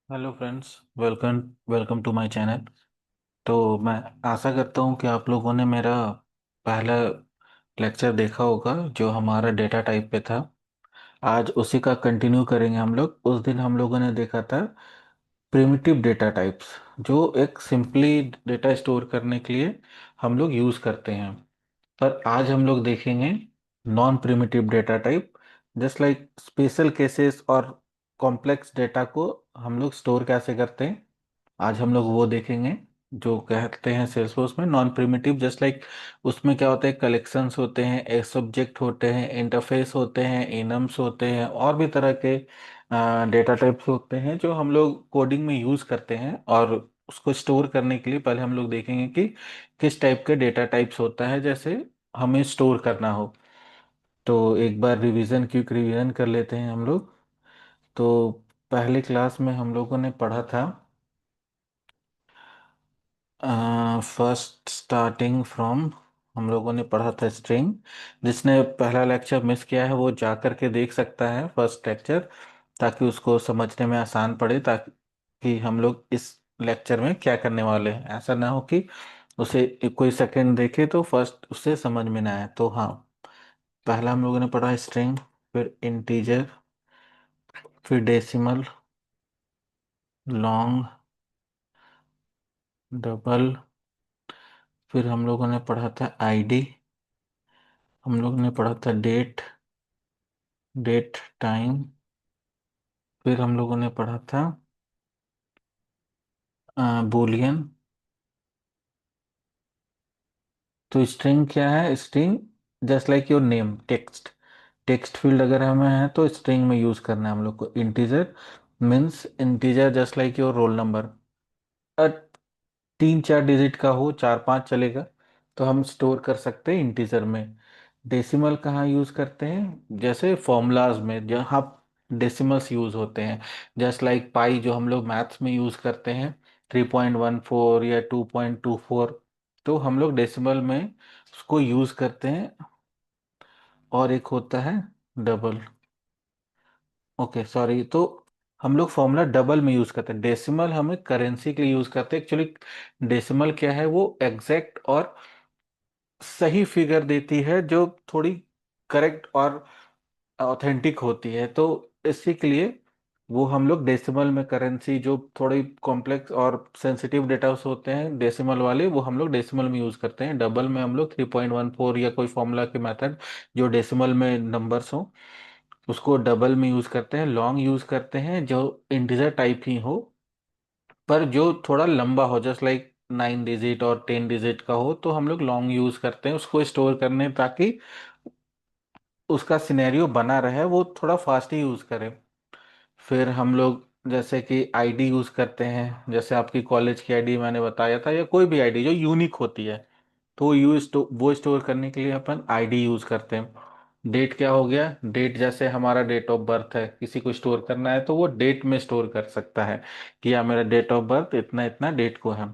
Hello friends. Welcome welcome to my channel. तो मैं आशा करता हूँ कि आप लोगों ने मेरा पहला लेक्चर देखा होगा जो हमारा डेटा टाइप पे था। आज उसी का कंटिन्यू करेंगे हम लोग। उस दिन हम लोगों ने देखा था प्रिमिटिव डेटा टाइप्स, जो एक सिंपली डेटा स्टोर करने के लिए हम लोग यूज़ करते हैं। पर आज हम लोग देखेंगे non primitive data type, just like special cases और कॉम्प्लेक्स डेटा को हम लोग स्टोर कैसे करते हैं। आज हम लोग वो देखेंगे जो कहते हैं सेल्सफोर्स में नॉन प्रिमिटिव। जस्ट लाइक उसमें क्या होता है, कलेक्शंस होते हैं, एक सब्जेक्ट होते हैं, इंटरफेस होते हैं, इनम्स होते हैं, और भी तरह के डेटा टाइप्स होते हैं जो हम लोग कोडिंग में यूज़ करते हैं। और उसको स्टोर करने के लिए पहले हम लोग देखेंगे कि किस टाइप के डेटा टाइप्स होता है जैसे हमें स्टोर करना हो। तो एक बार क्विक रिवीजन कर लेते हैं हम लोग। तो पहले क्लास में हम लोगों ने पढ़ा था फर्स्ट स्टार्टिंग फ्रॉम, हम लोगों ने पढ़ा था स्ट्रिंग। जिसने पहला लेक्चर मिस किया है वो जा कर के देख सकता है फर्स्ट लेक्चर, ताकि उसको समझने में आसान पड़े, ताकि हम लोग इस लेक्चर में क्या करने वाले हैं ऐसा ना हो कि उसे कोई सेकंड देखे तो फर्स्ट उससे समझ में ना आए। तो हाँ, पहला हम लोगों ने पढ़ा स्ट्रिंग, फिर इंटीजर, फिर डेसिमल, लॉन्ग, डबल, फिर हम लोगों ने पढ़ा था आईडी, हम लोगों ने पढ़ा था डेट, डेट टाइम, फिर हम लोगों ने पढ़ा था बूलियन। तो स्ट्रिंग क्या है? String just like your name, text. Text field अगर हमें है तो स्ट्रिंग में यूज करना है हम लोग को। Integer means integer just like your roll number, 3-4 digit का हो, 4-5 चलेगा, तो हम स्टोर कर सकते हैं इंटीजर में। डेसिमल कहाँ यूज करते हैं? जैसे फॉर्मूलाज में जहाँ डेसिमल्स यूज होते हैं, जस्ट लाइक पाई जो हम लोग मैथ्स में यूज करते हैं, 3.14 या 2.24, तो हम लोग डेसिमल में उसको यूज करते हैं। और एक होता है डबल। ओके सॉरी, तो हम लोग फॉर्मूला डबल में यूज करते हैं। डेसिमल हमें करेंसी के लिए यूज करते हैं एक्चुअली। डेसिमल क्या है? वो एग्जैक्ट और सही फिगर देती है जो थोड़ी करेक्ट और ऑथेंटिक होती है। तो इसी के लिए वो हम लोग डेसिमल में, करेंसी जो थोड़ी कॉम्प्लेक्स और सेंसिटिव डेटा होते हैं डेसिमल वाले, वो हम लोग डेसिमल में यूज करते हैं। डबल में हम लोग 3.14 या कोई फॉर्मूला के मेथड जो डेसिमल में नंबर्स हो उसको डबल में यूज करते हैं। लॉन्ग यूज करते हैं जो इंटीजर टाइप ही हो पर जो थोड़ा लंबा हो, जस्ट लाइक 9 डिजिट और 10 डिजिट का हो, तो हम लोग लॉन्ग यूज करते हैं उसको स्टोर करने, ताकि उसका सिनेरियो बना रहे, वो थोड़ा फास्ट ही यूज करें। फिर हम लोग जैसे कि आईडी यूज करते हैं, जैसे आपकी कॉलेज की आईडी मैंने बताया था, या कोई भी आईडी जो यूनिक होती है, तो वो स्टोर करने के लिए अपन आईडी यूज करते हैं। डेट क्या हो गया? डेट जैसे हमारा डेट ऑफ बर्थ है, किसी को स्टोर करना है तो वो डेट में स्टोर कर सकता है कि या मेरा डेट ऑफ बर्थ इतना इतना डेट को है।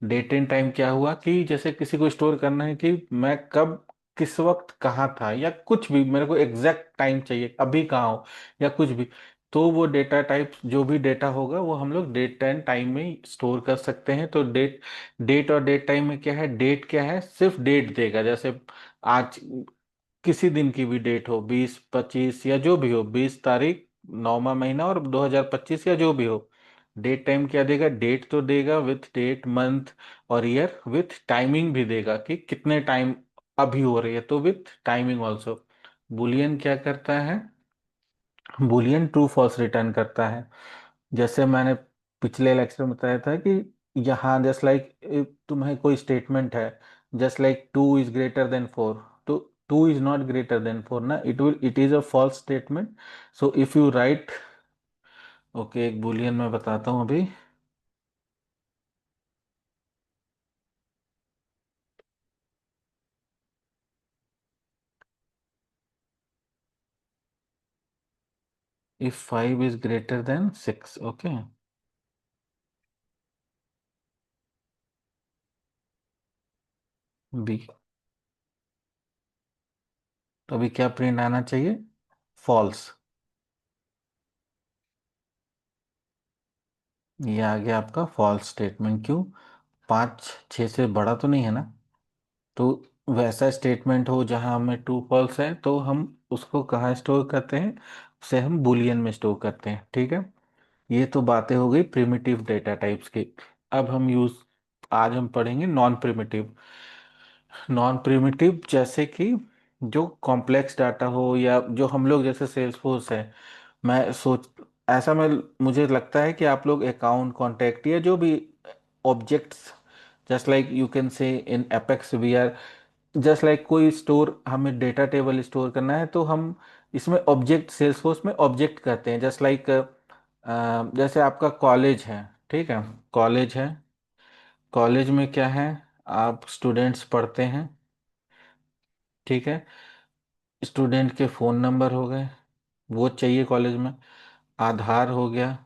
डेट एंड टाइम क्या हुआ कि जैसे किसी को स्टोर करना है कि मैं कब किस वक्त कहाँ था, या कुछ भी मेरे को एग्जैक्ट टाइम चाहिए, अभी कहाँ हो या कुछ भी, तो वो डेटा टाइप जो भी डेटा होगा वो हम लोग डेट एंड टाइम में स्टोर कर सकते हैं। तो डेट डेट और डेट टाइम में क्या है? डेट क्या है? सिर्फ डेट देगा। जैसे आज किसी दिन की भी डेट हो, 20-25 या जो भी हो, 20 तारीख 9वां महीना और 2025 या जो भी हो, डेट टाइम क्या देगा? डेट तो देगा विथ डेट, मंथ और ईयर, विथ टाइमिंग भी देगा कि कितने टाइम अभी हो रही है, तो विथ टाइमिंग ऑल्सो। बुलियन क्या करता है? बुलियन ट्रू फॉल्स रिटर्न करता है। जैसे मैंने पिछले लेक्चर में बताया था कि यहाँ जस्ट लाइक तुम्हें कोई स्टेटमेंट है, just like 2 is greater than 4, तो 2 इज नॉट ग्रेटर देन 4 ना, it is a false statement. So if you write, okay एक बुलियन मैं बताता हूँ अभी। इफ 5 is greater than 6, okay, B, तो अभी क्या प्रिंट आना चाहिए? फॉल्स। ये आ गया आपका फॉल्स स्टेटमेंट। क्यों? 5 6 से बड़ा तो नहीं है ना। तो वैसा स्टेटमेंट हो जहां हमें ट्रू फॉल्स है तो हम उसको कहाँ स्टोर करते हैं? उसे हम बुलियन में स्टोर करते हैं। ठीक है। ये तो बातें हो गई प्रिमिटिव डेटा टाइप्स की। अब हम यूज आज हम पढ़ेंगे नॉन प्रिमिटिव। नॉन प्रिमिटिव जैसे कि जो कॉम्प्लेक्स डाटा हो, या जो हम लोग जैसे सेल्सफोर्स है, मैं सोच ऐसा मैं मुझे लगता है कि आप लोग अकाउंट कॉन्टैक्ट या जो भी objects, just like you can say in Apex we are, just like कोई स्टोर हमें डेटा टेबल स्टोर करना है तो हम इसमें ऑब्जेक्ट सेल्सफोर्स में ऑब्जेक्ट करते हैं। जस्ट लाइक जैसे आपका कॉलेज है। ठीक है। कॉलेज है। कॉलेज में क्या है? आप स्टूडेंट्स पढ़ते हैं। ठीक है। स्टूडेंट के फ़ोन नंबर हो गए, वो चाहिए कॉलेज में। आधार हो गया।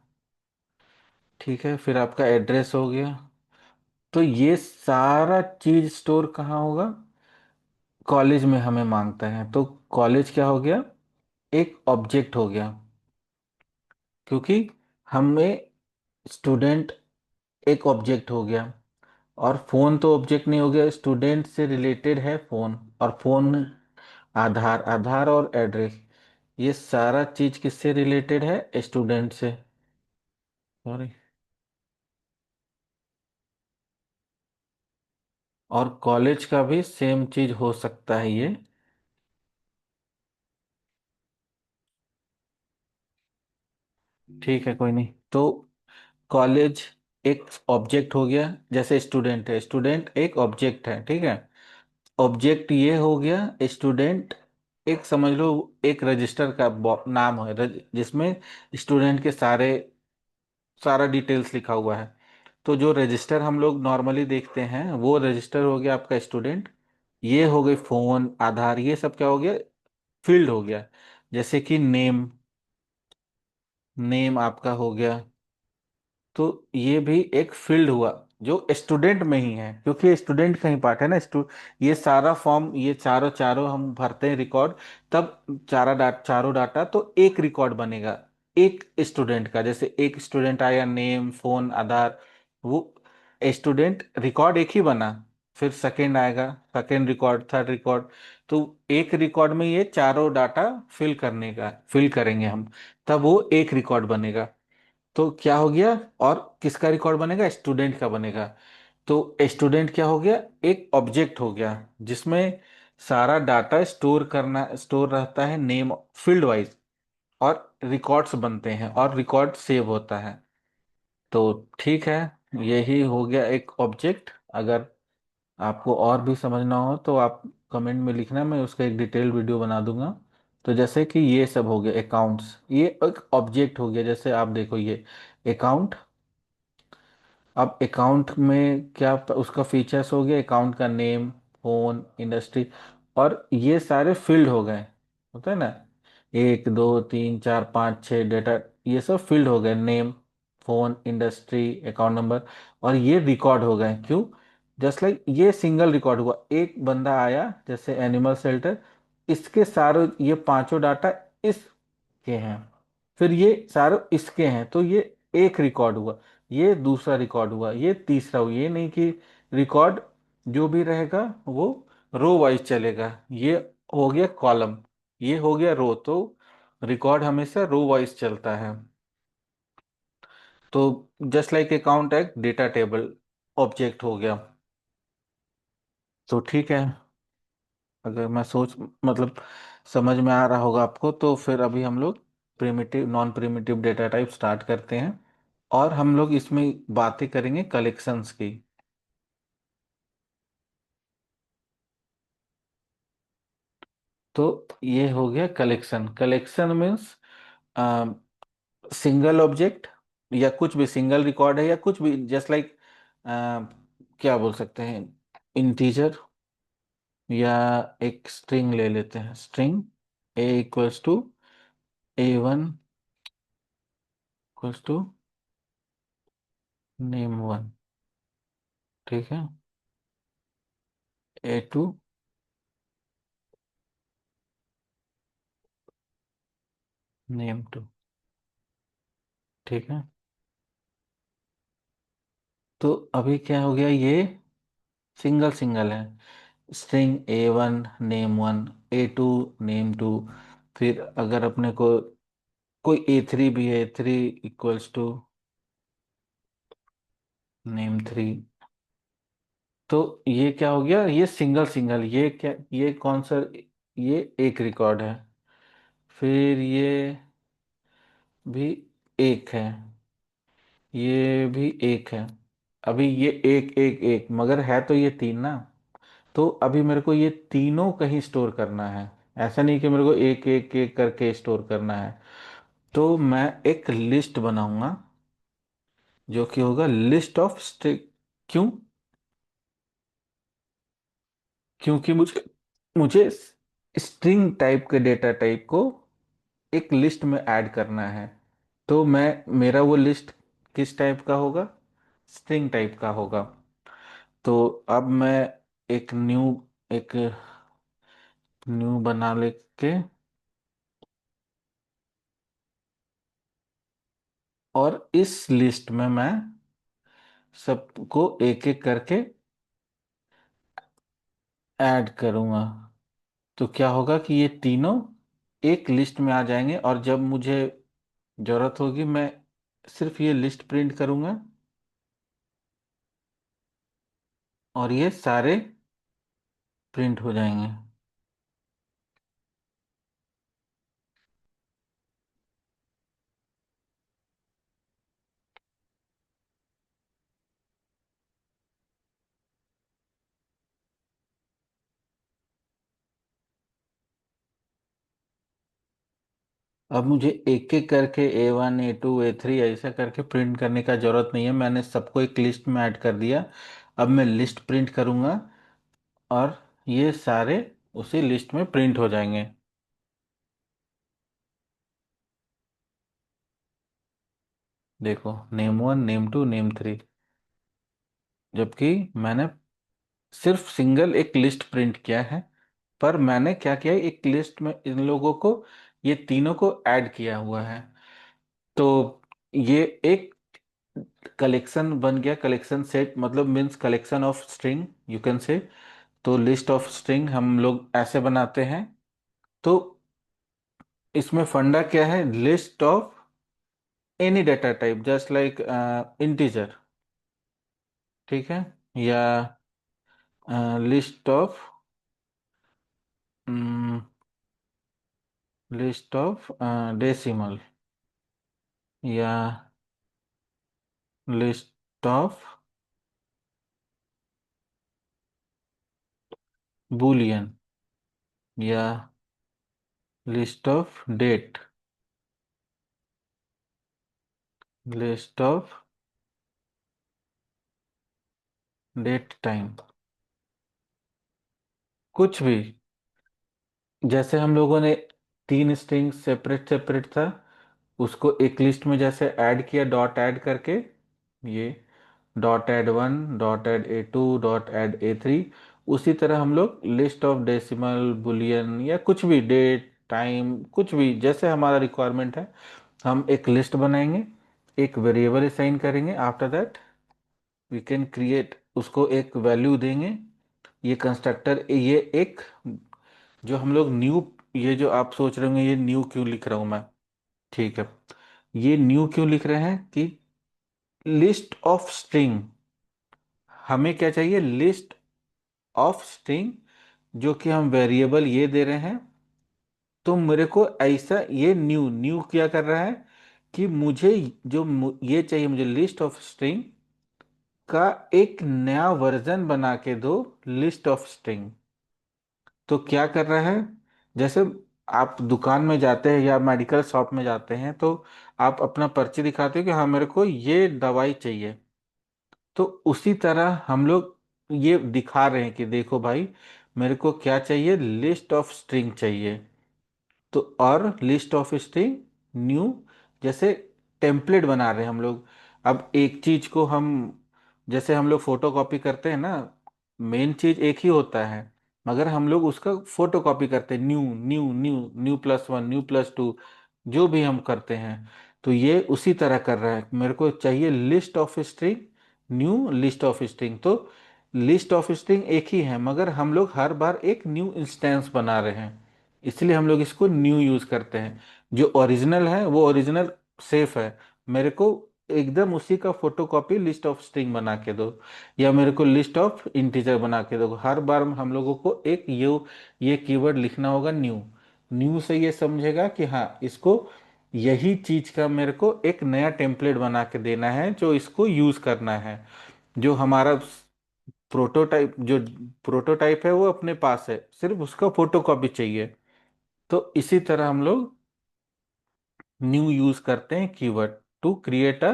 ठीक है। फिर आपका एड्रेस हो गया। तो ये सारा चीज स्टोर कहाँ होगा? कॉलेज में हमें मांगता है तो कॉलेज क्या हो गया? एक ऑब्जेक्ट हो गया। क्योंकि हमें स्टूडेंट एक ऑब्जेक्ट हो गया। और फोन तो ऑब्जेक्ट नहीं हो गया, स्टूडेंट से रिलेटेड है फोन। और फोन, आधार, आधार और एड्रेस, ये सारा चीज किससे रिलेटेड है? स्टूडेंट से। सॉरी। और कॉलेज का भी सेम चीज हो सकता है ये। ठीक है, कोई नहीं। तो कॉलेज एक ऑब्जेक्ट हो गया, जैसे स्टूडेंट है, स्टूडेंट एक ऑब्जेक्ट है। ठीक है। ऑब्जेक्ट ये हो गया। स्टूडेंट एक समझ लो एक रजिस्टर का नाम है, जिसमें स्टूडेंट के सारा डिटेल्स लिखा हुआ है। तो जो रजिस्टर हम लोग नॉर्मली देखते हैं वो रजिस्टर हो गया आपका स्टूडेंट। ये हो गई फोन, आधार, ये सब क्या हो गया? फील्ड हो गया। जैसे कि नेम, नेम आपका हो गया। तो ये भी एक फील्ड हुआ जो स्टूडेंट में ही है, क्योंकि स्टूडेंट का ही पार्ट है ना। ये सारा फॉर्म, ये चारों चारों हम भरते हैं रिकॉर्ड, तब चारों डाटा तो एक रिकॉर्ड बनेगा एक स्टूडेंट का। जैसे एक स्टूडेंट आया, नेम, फोन, आधार, वो स्टूडेंट रिकॉर्ड एक ही बना। फिर सेकंड आएगा, सेकंड रिकॉर्ड, थर्ड रिकॉर्ड। तो एक रिकॉर्ड में ये चारों डाटा फिल करेंगे हम, तब वो एक रिकॉर्ड बनेगा। तो क्या हो गया? और किसका रिकॉर्ड बनेगा? स्टूडेंट का बनेगा। तो स्टूडेंट क्या हो गया? एक ऑब्जेक्ट हो गया, जिसमें सारा डाटा स्टोर रहता है नेम फील्ड वाइज। और रिकॉर्ड्स बनते हैं और रिकॉर्ड सेव होता है। तो ठीक है, यही हो गया एक ऑब्जेक्ट। अगर आपको और भी समझना हो तो आप कमेंट में लिखना, मैं उसका एक डिटेल वीडियो बना दूंगा। तो जैसे कि ये सब हो गया अकाउंट्स, ये एक ऑब्जेक्ट हो गया। जैसे आप देखो ये अकाउंट। अब अकाउंट में क्या उसका फीचर्स हो गया? अकाउंट का नेम, फोन, इंडस्ट्री, और ये सारे फील्ड हो गए। होता है ना, 1 2 3 4 5 6 डेटा, ये सब फील्ड हो गए। Name, phone, industry, account number. और ये रिकॉर्ड हो गए। क्यों? जस्ट लाइक ये सिंगल रिकॉर्ड हुआ, एक बंदा आया जैसे एनिमल शेल्टर, इसके सारे ये पांचों डाटा इसके हैं, फिर ये सारे इसके हैं, तो ये एक रिकॉर्ड हुआ। ये दूसरा रिकॉर्ड हुआ, ये तीसरा हुआ। ये नहीं कि रिकॉर्ड जो भी रहेगा वो रो वाइज चलेगा। ये हो गया कॉलम, ये हो गया रो। तो रिकॉर्ड हमेशा रो वाइज चलता है। तो जस्ट लाइक अकाउंट एक डेटा टेबल ऑब्जेक्ट हो गया। तो ठीक है। अगर मैं सोच मतलब समझ में आ रहा होगा आपको, तो फिर अभी हम लोग primitive non primitive data type start करते हैं। और हम लोग इसमें बातें करेंगे कलेक्शंस की। तो ये हो गया collection. Collection means single object, या कुछ भी सिंगल रिकॉर्ड है, या कुछ भी जस्ट लाइक क्या बोल सकते हैं, इंटीजर, या एक स्ट्रिंग ले लेते हैं। String A = A1 = name1। ठीक है। A to name2। ठीक है। तो अभी क्या हो गया, ये सिंगल सिंगल है। String A1 name one, A2 name two, फिर अगर अपने को कोई A3 भी है, A3 equals to name three. तो ये क्या हो गया, ये सिंगल सिंगल, ये क्या, ये कौन सा, ये एक रिकॉर्ड है। फिर ये भी एक है, ये भी एक है। अभी ये एक एक एक, मगर है तो ये तीन ना। तो अभी मेरे को ये तीनों कहीं स्टोर करना है। ऐसा नहीं कि मेरे को एक एक एक करके स्टोर करना है। तो मैं एक लिस्ट बनाऊंगा, जो कि होगा लिस्ट ऑफ स्ट्रिंग। क्यों? क्योंकि मुझे मुझे स्ट्रिंग टाइप के डेटा टाइप को एक लिस्ट में ऐड करना है। तो मैं, मेरा वो लिस्ट किस टाइप का होगा, स्ट्रिंग टाइप का होगा। तो अब मैं एक एक न्यू बना लेके, और इस लिस्ट में मैं सबको एक एक करके ऐड करूंगा। तो क्या होगा कि ये तीनों एक लिस्ट में आ जाएंगे, और जब मुझे जरूरत होगी मैं सिर्फ ये लिस्ट प्रिंट करूंगा, और ये सारे प्रिंट हो जाएंगे। अब मुझे एक एक करके A1 A2 A3 ऐसा करके प्रिंट करने का जरूरत नहीं है, मैंने सबको एक लिस्ट में ऐड कर दिया। अब मैं लिस्ट प्रिंट करूंगा, और ये सारे उसी लिस्ट में प्रिंट हो जाएंगे। देखो, name one name two name three, जबकि मैंने सिर्फ सिंगल एक लिस्ट प्रिंट किया है। पर मैंने क्या किया है, एक लिस्ट में इन लोगों को, ये तीनों को ऐड किया हुआ है। तो ये एक कलेक्शन बन गया, कलेक्शन सेट मतलब means collection of string you can से। तो लिस्ट ऑफ स्ट्रिंग हम लोग ऐसे बनाते हैं। तो इसमें फंडा क्या है, list of any data type just like integer, ठीक है, या list of list of decimal, या लिस्ट ऑफ बूलियन, या list of date, list of date time, कुछ भी। जैसे हम लोगों ने तीन स्ट्रिंग सेपरेट सेपरेट था, उसको एक लिस्ट में जैसे ऐड किया डॉट ऐड करके, ये dot add one, dot add A2, dot add A3, उसी तरह हम लोग लिस्ट ऑफ डेसिमल बुलियन या कुछ भी डेट टाइम कुछ भी जैसे हमारा रिक्वायरमेंट है, हम एक लिस्ट बनाएंगे, एक वेरिएबल असाइन करेंगे, after that we can create, उसको एक वैल्यू देंगे। ये कंस्ट्रक्टर, ये एक जो हम लोग न्यू, ये जो आप सोच रहे होंगे ये न्यू क्यों लिख रहा हूं मैं, ठीक है, ये न्यू क्यों लिख रहे हैं कि लिस्ट ऑफ स्ट्रिंग, हमें क्या चाहिए, लिस्ट ऑफ स्ट्रिंग, जो कि हम वेरिएबल ये दे रहे हैं। तो मेरे को ऐसा, ये न्यू न्यू क्या कर रहा है कि मुझे ये चाहिए, मुझे लिस्ट ऑफ स्ट्रिंग का एक नया वर्जन बना के दो, लिस्ट ऑफ स्ट्रिंग। तो क्या कर रहा है, जैसे आप दुकान में जाते हैं या मेडिकल शॉप में जाते हैं, तो आप अपना पर्ची दिखाते हो कि हाँ मेरे को ये दवाई चाहिए। तो उसी तरह हम लोग ये दिखा रहे हैं कि देखो भाई, मेरे को क्या चाहिए, लिस्ट ऑफ स्ट्रिंग चाहिए। तो और लिस्ट ऑफ स्ट्रिंग न्यू, जैसे टेम्पलेट बना रहे हैं हम लोग। अब एक चीज को हम, जैसे हम लोग फोटो कॉपी करते हैं ना, मेन चीज एक ही होता है, मगर हम लोग उसका फोटो कॉपी करते हैं, new new new, new plus one, new plus two, जो भी हम करते हैं। तो ये उसी तरह कर रहा है, मेरे को चाहिए list of string new list of string. तो लिस्ट ऑफ स्ट्रिंग एक ही है, मगर हम लोग हर बार एक न्यू इंस्टेंस बना रहे हैं, इसलिए हम लोग इसको न्यू यूज करते हैं। जो ओरिजिनल है वो ओरिजिनल सेफ है, मेरे को एकदम उसी का फोटोकॉपी लिस्ट ऑफ स्ट्रिंग बना के दो, या मेरे को लिस्ट ऑफ इंटीजर बना के दो। हर बार हम लोगों को एक ये कीवर्ड लिखना होगा न्यू। न्यू से ये समझेगा कि हाँ, इसको यही चीज का मेरे को एक नया टेम्पलेट बना के देना है जो इसको यूज करना है। जो हमारा प्रोटोटाइप है वो अपने पास है, सिर्फ उसका फोटोकॉपी चाहिए। तो इसी तरह हम लोग न्यू यूज करते हैं keyword to create a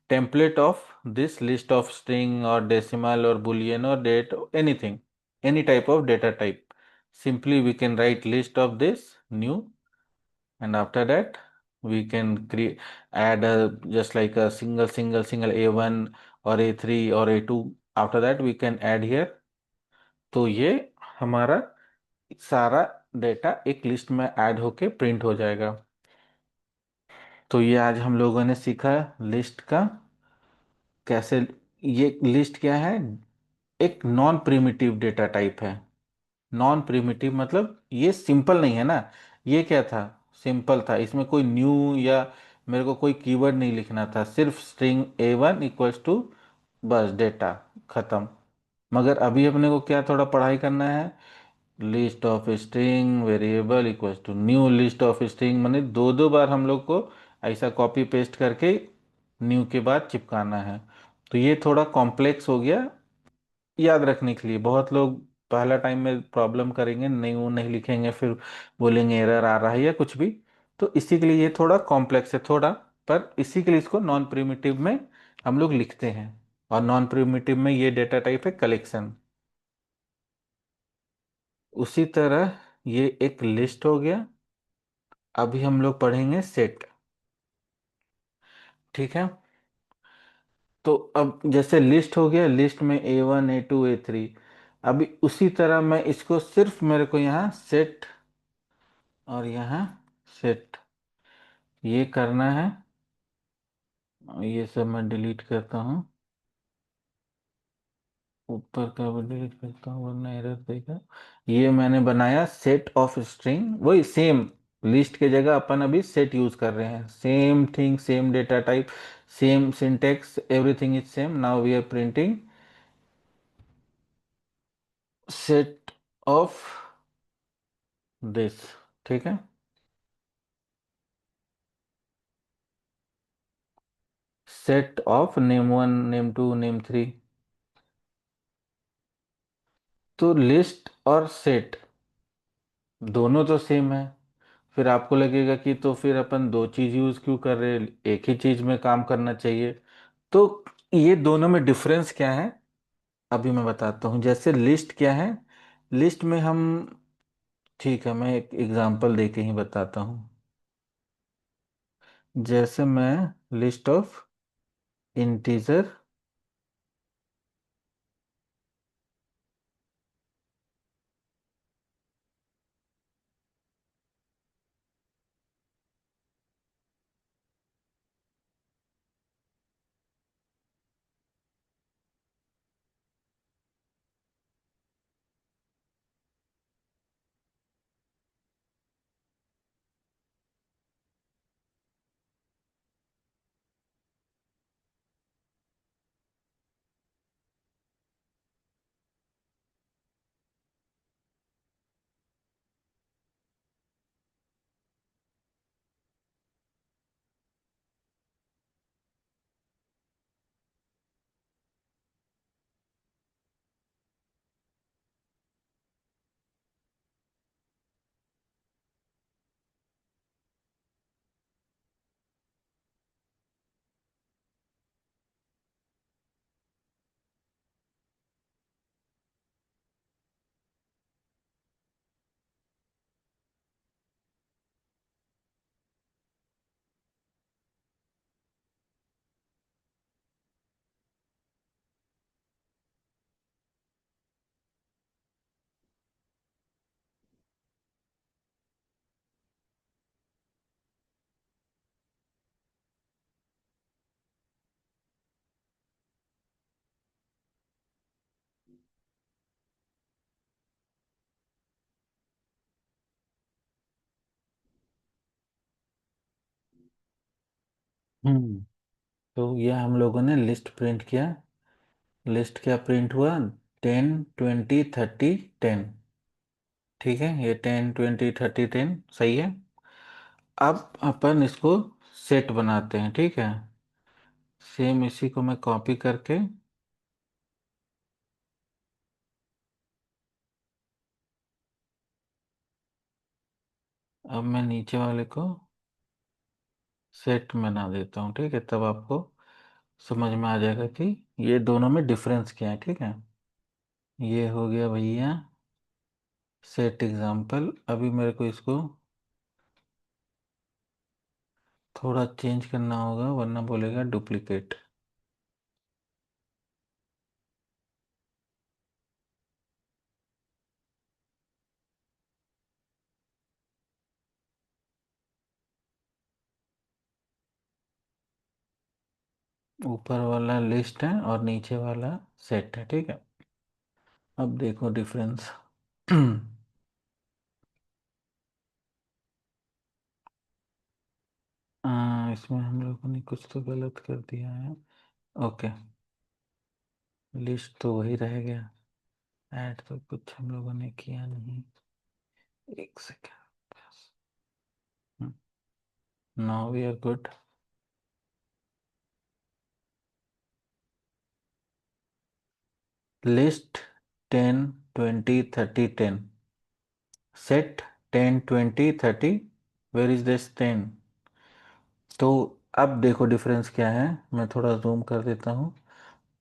template of this list of string और डेसिमल और बुलियन और date, anything, any type of data type. Simply we can write list of this new, and after that we can create, add a, just like a single a1 or a3 or a2, after that we can add here। तो ये हमारा सारा data एक list में add होके print हो जाएगा। तो ये आज हम लोगों ने सीखा लिस्ट का कैसे। ये लिस्ट क्या है? एक नॉन प्रिमिटिव डेटा टाइप है। नॉन प्रिमिटिव मतलब ये सिंपल नहीं है ना। ये क्या था? सिंपल था, इसमें कोई न्यू या मेरे को कोई कीवर्ड नहीं लिखना था, सिर्फ स्ट्रिंग A1 इक्वल्स टू, बस डेटा खत्म। मगर अभी अपने को क्या थोड़ा पढ़ाई करना है, list of string variable equals to new list of string, माने दो दो बार हम लोग को ऐसा कॉपी पेस्ट करके न्यू के बाद चिपकाना है। तो ये थोड़ा कॉम्प्लेक्स हो गया याद रखने के लिए। बहुत लोग पहला टाइम में प्रॉब्लम करेंगे, नहीं वो नहीं लिखेंगे, फिर बोलेंगे एरर आ रहा है या कुछ भी। तो इसी के लिए ये थोड़ा कॉम्प्लेक्स है थोड़ा, पर इसी के लिए इसको नॉन प्रिमिटिव में हम लोग लिखते हैं। और नॉन प्रिमिटिव में ये डेटा टाइप है कलेक्शन। उसी तरह ये एक लिस्ट हो गया। अभी हम लोग पढ़ेंगे सेट। ठीक है। तो अब जैसे लिस्ट हो गया, लिस्ट में A1 A2 A3, अभी उसी तरह मैं इसको सिर्फ मेरे को यहाँ सेट और यहाँ सेट ये करना है। ये सब मैं डिलीट करता हूँ, ऊपर का भी डिलीट करता हूँ वरना एरर देगा। ये मैंने बनाया सेट ऑफ स्ट्रिंग, वही सेम लिस्ट के जगह अपन अभी सेट यूज कर रहे हैं। Same thing, same data type, same syntax, everything is same. Now we are printing set of this. ठीक है। Set of name 1 name 2 name 3। तो लिस्ट और सेट दोनों तो सेम है। फिर आपको लगेगा कि तो फिर अपन दो चीज यूज क्यों कर रहे हैं, एक ही चीज में काम करना चाहिए। तो ये दोनों में डिफरेंस क्या है अभी मैं बताता हूँ। जैसे लिस्ट क्या है, लिस्ट में हम, ठीक है मैं एक एग्जांपल दे के ही बताता हूँ। जैसे मैं लिस्ट ऑफ इंटीजर, हम्म। तो ये हम लोगों ने लिस्ट प्रिंट किया। लिस्ट क्या प्रिंट हुआ? 10 20 30 10। ठीक है, ये 10 20 30 10 सही है। अब अपन इसको सेट बनाते हैं, ठीक है। सेम इसी को मैं कॉपी करके अब मैं नीचे वाले को सेट बना देता हूँ, ठीक है। तब आपको समझ में आ जाएगा कि ये दोनों में डिफरेंस क्या है, ठीक है। ये हो गया भैया सेट एग्जाम्पल। अभी मेरे को इसको थोड़ा चेंज करना होगा वरना बोलेगा डुप्लीकेट। ऊपर वाला लिस्ट है और नीचे वाला सेट है, ठीक है। अब देखो डिफरेंस। इसमें हम लोगों ने कुछ तो गलत कर दिया है। ओके, लिस्ट तो वही रह गया, ऐड तो कुछ हम लोगों ने किया नहीं। एक second. Now we are good. List 10 20 30 10। Set 10 20 30। Where is this 10? तो अब देखो डिफरेंस क्या है। मैं थोड़ा जूम कर देता हूँ।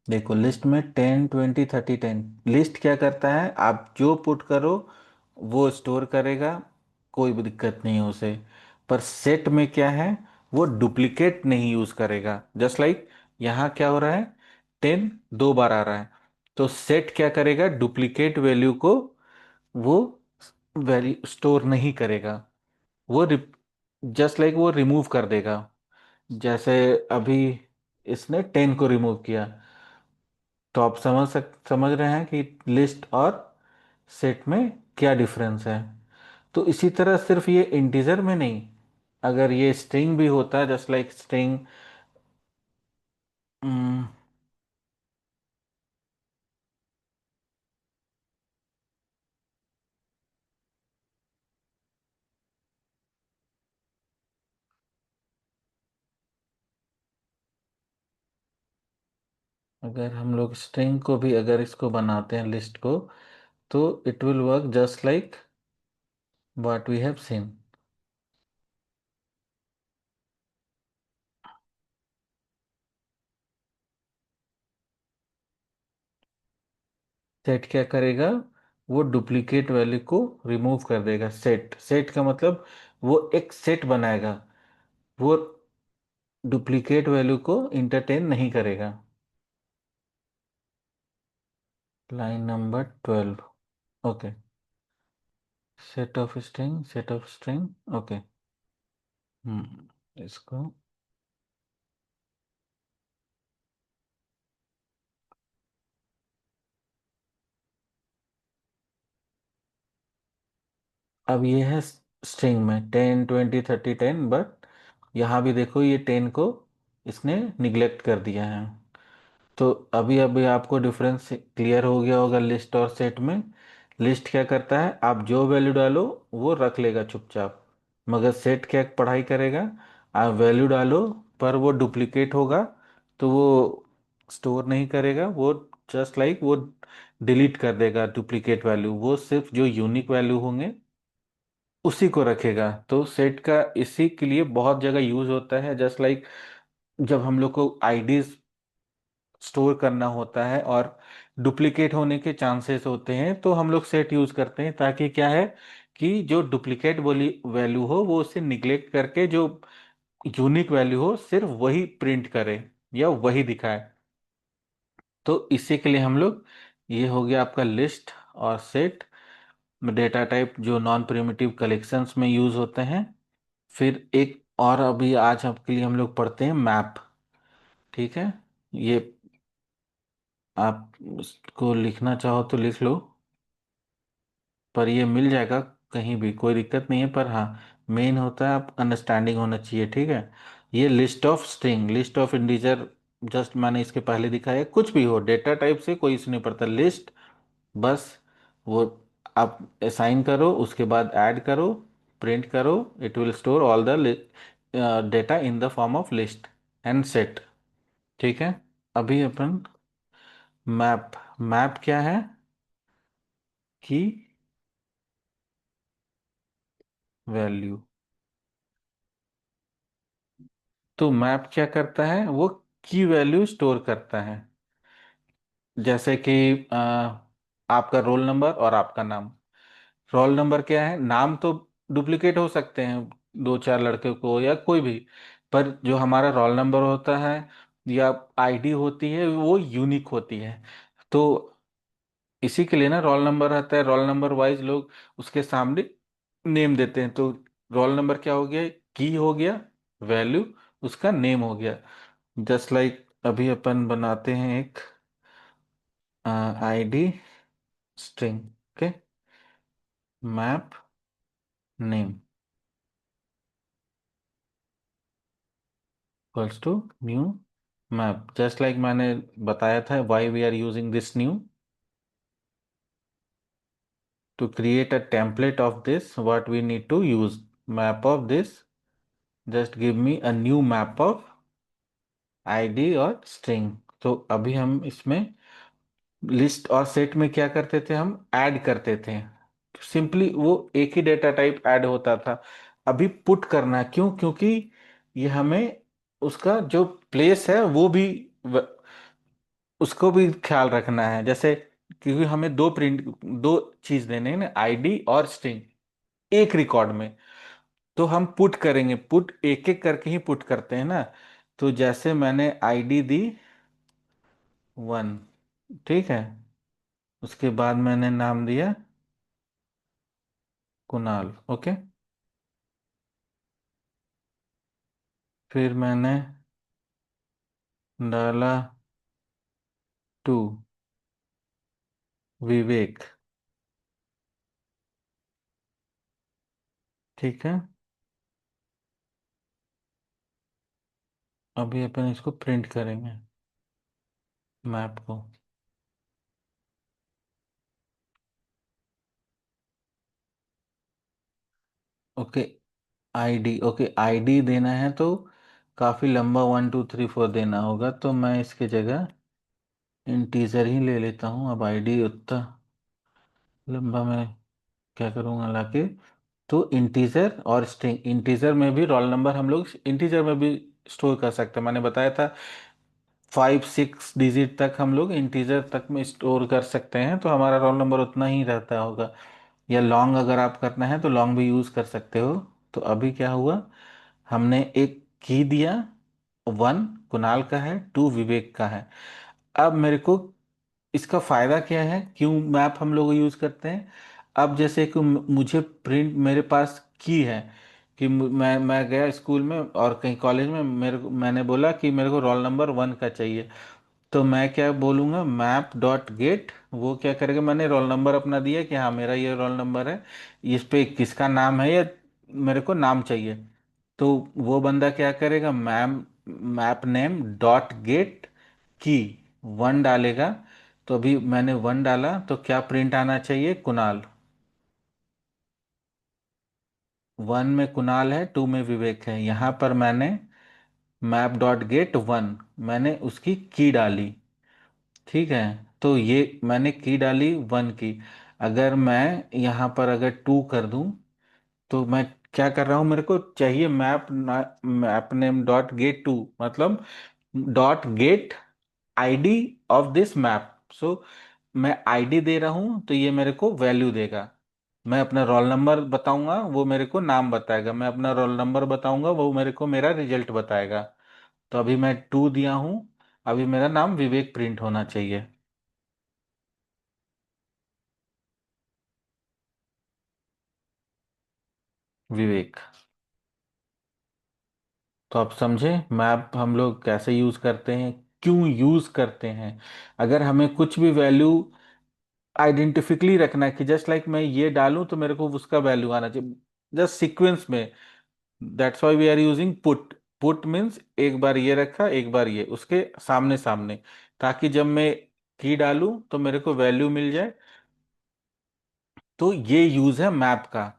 देखो लिस्ट में 10 20 30 10। लिस्ट क्या करता है, आप जो पुट करो वो स्टोर करेगा, कोई भी दिक्कत नहीं है उसे। पर सेट में क्या है, वो डुप्लीकेट नहीं यूज करेगा। जस्ट लाइक यहाँ क्या हो रहा है, 10 2 बार आ रहा है। तो सेट क्या करेगा, डुप्लीकेट वैल्यू को वो वैल्यू स्टोर नहीं करेगा। वो जस्ट लाइक वो रिमूव कर देगा। जैसे अभी इसने 10 को रिमूव किया। तो आप समझ रहे हैं कि लिस्ट और सेट में क्या डिफरेंस है। तो इसी तरह सिर्फ ये इंटीजर में नहीं, अगर ये स्ट्रिंग भी होता है, जस्ट लाइक स्ट्रिंग। अगर हम लोग स्ट्रिंग को भी अगर इसको बनाते हैं लिस्ट को, तो it will work just like what we have seen. Set क्या करेगा, वो डुप्लीकेट वैल्यू को रिमूव कर देगा। सेट सेट का मतलब वो एक सेट बनाएगा, वो डुप्लीकेट वैल्यू को इंटरटेन नहीं करेगा। Line number 12। Okay, set of string. Okay. इसको अब ये है स्ट्रिंग में 10 20 30 10, बट यहाँ भी देखो ये 10 को इसने निग्लेक्ट कर दिया है। तो अभी अभी आपको डिफरेंस क्लियर हो गया होगा लिस्ट और सेट में। लिस्ट क्या करता है, आप जो वैल्यू डालो वो रख लेगा चुपचाप। मगर सेट क्या पढ़ाई करेगा, आप वैल्यू डालो पर वो डुप्लीकेट होगा तो वो स्टोर नहीं करेगा। वो जस्ट लाइक वो डिलीट कर देगा डुप्लीकेट वैल्यू। वो सिर्फ जो यूनिक वैल्यू होंगे उसी को रखेगा। तो सेट का इसी के लिए बहुत जगह यूज होता है। जस्ट लाइक जब हम लोग को आईडीज स्टोर करना होता है और डुप्लीकेट होने के चांसेस होते हैं, तो हम लोग सेट यूज करते हैं ताकि क्या है कि जो डुप्लीकेट बोली वैल्यू हो वो उसे निग्लेक्ट करके जो यूनिक वैल्यू हो सिर्फ वही प्रिंट करे या वही दिखाए। तो इसी के लिए हम लोग, ये हो गया आपका लिस्ट और सेट, डेटा टाइप जो नॉन प्रिमिटिव कलेक्शंस में यूज होते हैं। फिर एक और अभी आज आपके लिए हम लोग पढ़ते हैं मैप। ठीक है, ये आप उसको लिखना चाहो तो लिख लो, पर ये मिल जाएगा कहीं भी, कोई दिक्कत नहीं है। पर हाँ, मेन होता है आप अंडरस्टैंडिंग होना चाहिए, ठीक है। ये list of string, list of integer, just मैंने इसके पहले दिखाया, कुछ भी हो डेटा टाइप से कोई इशू नहीं पड़ता, लिस्ट बस वो आप असाइन करो, उसके बाद ऐड करो, प्रिंट करो, it will store all the data in the form of list and set. ठीक है। अभी अपन मैप, मैप क्या है कि वैल्यू, तो मैप क्या करता है, वो की वैल्यू स्टोर करता है। जैसे कि आपका रोल नंबर और आपका नाम। रोल नंबर क्या है, नाम तो डुप्लीकेट हो सकते हैं, दो चार लड़के को या कोई भी, पर जो हमारा रोल नंबर होता है या आईडी होती है वो यूनिक होती है। तो इसी के लिए ना रोल नंबर आता है, रोल नंबर वाइज लोग उसके सामने नेम देते हैं। तो रोल नंबर क्या हो गया, की हो गया, वैल्यू उसका नेम हो गया। जस्ट लाइक अभी अपन बनाते हैं एक ID string, okay, map name equals to new map. Just like मैंने बताया था why we are using this new, to create a template of this what we need to use map of this, just give me a new map of ID और string. तो अभी हम इसमें list और set में क्या करते थे, हम ऐड करते थे, सिंपली वो एक ही डेटा टाइप ऐड होता था। अभी पुट करना है, क्यों, क्योंकि ये हमें उसका जो प्लेस है वो भी उसको भी ख्याल रखना है। जैसे क्योंकि हमें दो प्रिंट, दो चीज देने हैं ना, आईडी और स्ट्रिंग एक रिकॉर्ड में, तो हम पुट करेंगे, पुट एक एक करके ही पुट करते हैं ना। तो जैसे मैंने आईडी दी 1, ठीक है, उसके बाद मैंने नाम दिया कुणाल, ओके, फिर मैंने डाला 2 विवेक, ठीक है। अभी अपन इसको प्रिंट करेंगे मैप को। ओके, आईडी, ओके, आईडी देना है तो काफी लंबा 1 2 3 4 देना होगा, तो मैं इसके जगह इंटीजर ही ले लेता हूँ। अब आईडी उतना लंबा मैं क्या करूँगा लाके, तो इंटीजर और स्ट्रिंग, इंटीजर में भी रोल नंबर हम लोग इंटीजर में भी स्टोर कर सकते हैं, मैंने बताया था 5 6 डिजिट तक हम लोग इंटीजर तक में स्टोर कर सकते हैं, तो हमारा रोल नंबर उतना ही रहता होगा। या लॉन्ग अगर आप करना है तो लॉन्ग भी यूज कर सकते हो। तो अभी क्या हुआ, हमने एक की दिया, 1 कुणाल का है, 2 विवेक का है। अब मेरे को इसका फायदा क्या है, क्यों मैप हम लोग यूज करते हैं। अब जैसे कि मुझे प्रिंट, मेरे पास की है कि मैं गया स्कूल में और कहीं कॉलेज में, मैंने बोला कि मेरे को रोल नंबर 1 का चाहिए। तो मैं क्या बोलूँगा, मैप डॉट गेट, वो क्या करेगा, मैंने रोल नंबर अपना दिया कि हाँ मेरा ये रोल नंबर है, इस पे किसका नाम है या मेरे को नाम चाहिए। तो वो बंदा क्या करेगा, मैप नेम डॉट गेट की 1 डालेगा। तो अभी मैंने 1 डाला तो क्या प्रिंट आना चाहिए, कुणाल। 1 में कुणाल है, 2 में विवेक है। यहाँ पर मैंने मैप डॉट गेट 1, मैंने उसकी की डाली, ठीक है। तो ये मैंने की डाली 1 की। अगर मैं यहाँ पर अगर 2 कर दूं, तो मैं क्या कर रहा हूँ, मेरे को चाहिए मैप नेम डॉट गेट 2, मतलब dot get ID of this map. So मैं आईडी दे रहा हूँ तो ये मेरे को वैल्यू देगा। मैं अपना रोल नंबर बताऊंगा वो मेरे को नाम बताएगा, मैं अपना रोल नंबर बताऊंगा वो मेरे को मेरा रिजल्ट बताएगा। तो अभी मैं 2 दिया हूँ, अभी मेरा नाम विवेक प्रिंट होना चाहिए, विवेक। तो आप समझे मैप हम लोग कैसे यूज करते हैं, क्यों यूज करते हैं। अगर हमें कुछ भी वैल्यू आइडेंटिफिकली रखना है कि जस्ट लाइक मैं ये डालूं तो मेरे को उसका वैल्यू आना चाहिए, जस्ट सीक्वेंस में, that's why we are using put. Put means एक बार ये रखा एक बार ये उसके सामने सामने, ताकि जब मैं की डालूं तो मेरे को वैल्यू मिल जाए। तो ये यूज है मैप का।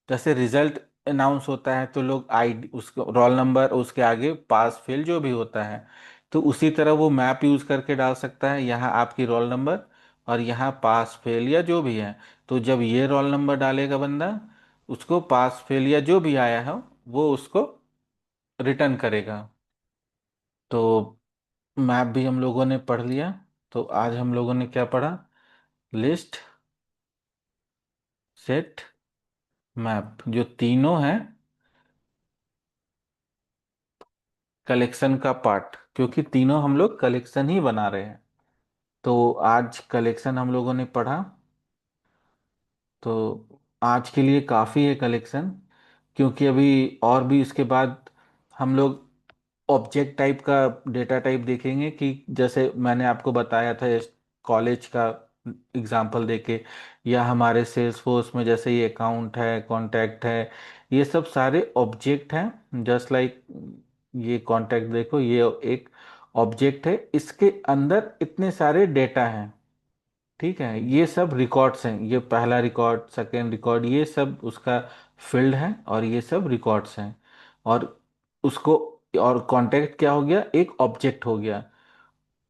जैसे रिजल्ट अनाउंस होता है तो लोग आईडी उसको रोल नंबर उसके आगे पास फेल जो भी होता है, तो उसी तरह वो मैप यूज करके डाल सकता है, यहाँ आपकी रोल नंबर और यहाँ पास फेल या जो भी है। तो जब ये रोल नंबर डालेगा बंदा, उसको पास फेल या जो भी आया है वो उसको रिटर्न करेगा। तो मैप भी हम लोगों ने पढ़ लिया। तो आज हम लोगों ने क्या पढ़ा? लिस्ट, सेट, मैप, जो तीनों हैं कलेक्शन का पार्ट, क्योंकि तीनों हम लोग कलेक्शन ही बना रहे हैं। तो आज कलेक्शन हम लोगों ने पढ़ा। तो आज के लिए काफ़ी है कलेक्शन, क्योंकि अभी और भी इसके बाद हम लोग ऑब्जेक्ट टाइप का डेटा टाइप देखेंगे, कि जैसे मैंने आपको बताया था कॉलेज का एग्जांपल देके, या हमारे सेल्स फोर्स में जैसे ये अकाउंट है, कॉन्टैक्ट है, ये सब सारे ऑब्जेक्ट हैं। जस्ट लाइक ये कॉन्टैक्ट देखो, ये एक ऑब्जेक्ट है, इसके अंदर इतने सारे डेटा हैं। ठीक है, ये सब रिकॉर्ड्स हैं, ये पहला रिकॉर्ड, सेकेंड रिकॉर्ड, ये सब उसका फील्ड है और ये सब रिकॉर्ड्स हैं। और उसको, और कॉन्टेक्ट क्या हो गया? एक ऑब्जेक्ट हो गया।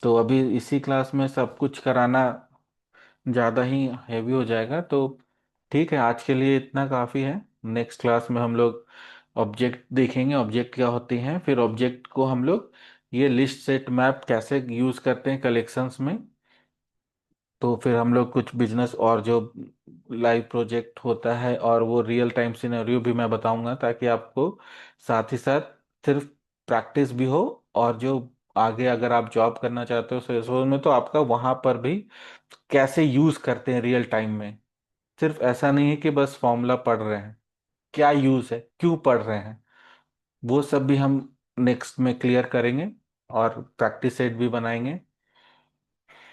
तो अभी इसी क्लास में सब कुछ कराना ज़्यादा ही हैवी हो जाएगा, तो ठीक है, आज के लिए इतना काफ़ी है। नेक्स्ट क्लास में हम लोग ऑब्जेक्ट देखेंगे, ऑब्जेक्ट क्या होती हैं, फिर ऑब्जेक्ट को हम लोग ये लिस्ट सेट मैप कैसे यूज़ करते हैं कलेक्शंस में। तो फिर हम लोग कुछ बिजनेस और जो लाइव प्रोजेक्ट होता है और वो रियल टाइम सिनेरियो भी मैं बताऊंगा, ताकि आपको साथ ही साथ सिर्फ प्रैक्टिस भी हो, और जो आगे अगर आप जॉब करना चाहते हो सेल्सफोर्स में, तो आपका वहां पर भी कैसे यूज करते हैं रियल टाइम में। सिर्फ ऐसा नहीं है कि बस फॉर्मूला पढ़ रहे हैं, क्या यूज है, क्यों पढ़ रहे हैं, वो सब भी हम नेक्स्ट में क्लियर करेंगे और प्रैक्टिस सेट भी बनाएंगे।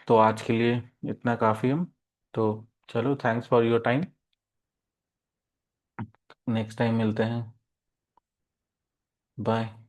तो आज के लिए इतना काफ़ी हम। तो चलो, thanks for your time. Next time मिलते हैं। बाय।